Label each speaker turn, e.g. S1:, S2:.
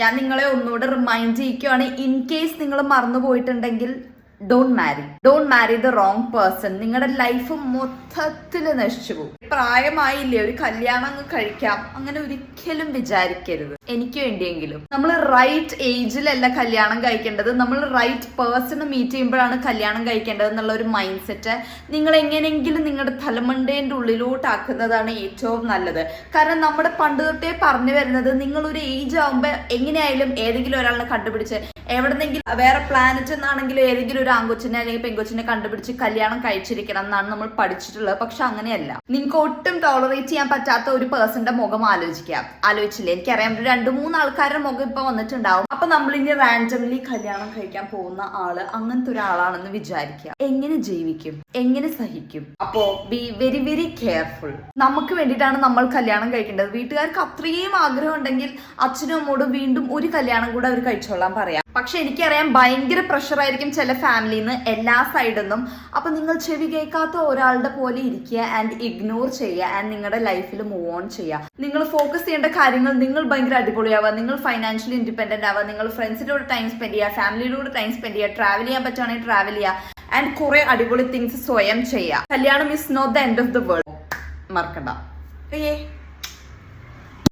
S1: ഞാൻ നിങ്ങളെ ഒന്നുകൂടെ റിമൈൻഡ് ചെയ്യിക്കുകയാണ്, ഇൻ കേസ് നിങ്ങൾ മറന്നു പോയിട്ടുണ്ടെങ്കിൽ don't marry the wrong person. നിങ്ങളുടെ ലൈഫ് മൊത്തത്തിൽ നശിച്ചു പോകും. പ്രായമായില്ലേ, ഒരു കല്യാണം അങ്ങ് കഴിക്കാം, അങ്ങനെ ഒരിക്കലും വിചാരിക്കരുത്. എനിക്ക് വേണ്ടിയെങ്കിലും നമ്മൾ റൈറ്റ് ഏജിലല്ല കല്യാണം കഴിക്കേണ്ടത്, നമ്മൾ റൈറ്റ് പേഴ്സൺ മീറ്റ് ചെയ്യുമ്പോഴാണ് കല്യാണം കഴിക്കേണ്ടത് എന്നുള്ള ഒരു മൈൻഡ് സെറ്റ് നിങ്ങൾ എങ്ങനെയെങ്കിലും നിങ്ങളുടെ തലമണ്ടേന്റെ ഉള്ളിലോട്ടാക്കുന്നതാണ് ഏറ്റവും നല്ലത്. കാരണം നമ്മുടെ പണ്ട് തൊട്ടേ പറഞ്ഞു വരുന്നത്, നിങ്ങളൊരു ഏജ് ആകുമ്പോൾ എങ്ങനെയായാലും ഏതെങ്കിലും ഒരാളിനെ കണ്ടുപിടിച്ച് എവിടെന്നെങ്കിലും വേറെ പ്ലാനറ്റ് എന്നാണെങ്കിലും ഏതെങ്കിലും ഒരു ആൺകൊച്ചിനെ അല്ലെങ്കിൽ പെൺകൊച്ചിനെ കണ്ടുപിടിച്ച് കല്യാണം കഴിച്ചിരിക്കണം എന്നാണ് നമ്മൾ പഠിച്ചിട്ടുള്ളത്. പക്ഷെ അങ്ങനെയല്ല. നിങ്ങൾക്ക് ഒട്ടും ടോളറേറ്റ് ചെയ്യാൻ പറ്റാത്ത ഒരു പേഴ്സന്റെ മുഖം ആലോചിച്ചില്ലേ? എനിക്കറിയാം 2-3 ആൾക്കാരുടെ മുഖം ഇപ്പൊ വന്നിട്ടുണ്ടാവും. അപ്പൊ നമ്മൾ ഇനി റാൻഡംലി കല്യാണം കഴിക്കാൻ പോകുന്ന ആള് അങ്ങനത്തെ ഒരാളാണെന്ന് വിചാരിക്കുക. എങ്ങനെ ജീവിക്കും, എങ്ങനെ സഹിക്കും? അപ്പോ ബി വെരി വെരി കെയർഫുൾ. നമുക്ക് വേണ്ടിയിട്ടാണ് നമ്മൾ കല്യാണം കഴിക്കേണ്ടത്. വീട്ടുകാർക്ക് അത്രയും ആഗ്രഹം ഉണ്ടെങ്കിൽ അച്ഛനും അമ്മോടും വീണ്ടും ഒരു കല്യാണം കൂടെ അവർ കഴിച്ചോളാൻ പറയാം. പക്ഷെ എനിക്കറിയാം ഭയങ്കര പ്രഷർ ആയിരിക്കും ചില ഫാമിലിന്ന്, എല്ലാ സൈഡിൽ നിന്നും. അപ്പൊ നിങ്ങൾ ചെവി കേൾക്കാത്ത ഒരാളുടെ പോലെ ഇരിക്കുക ആൻഡ് ഇഗ്നോർ ചെയ്യുക ആൻഡ് നിങ്ങളുടെ ലൈഫിൽ മൂവ് ഓൺ ചെയ്യുക. നിങ്ങൾ ഫോക്കസ് ചെയ്യേണ്ട കാര്യങ്ങൾ, നിങ്ങൾ ഭയങ്കര അടിപൊളിയാവുക, നിങ്ങൾ ഫൈനാൻഷ്യലി ഇൻഡിപെൻഡന്റ് ആവുക, നിങ്ങൾ ഫ്രണ്ട്സിനോട് ടൈം സ്പെൻഡ് ചെയ്യുക, ഫാമിലിയോട് ടൈം സ്പെൻഡ് ചെയ്യുക, ട്രാവൽ ചെയ്യാൻ പറ്റുവാണെങ്കിൽ ട്രാവൽ ചെയ്യുക ആൻഡ് കുറെ അടിപൊളി തിങ്സ് സ്വയം ചെയ്യുക. കല്യാണം is not the end of the world. മറക്കണ്ട.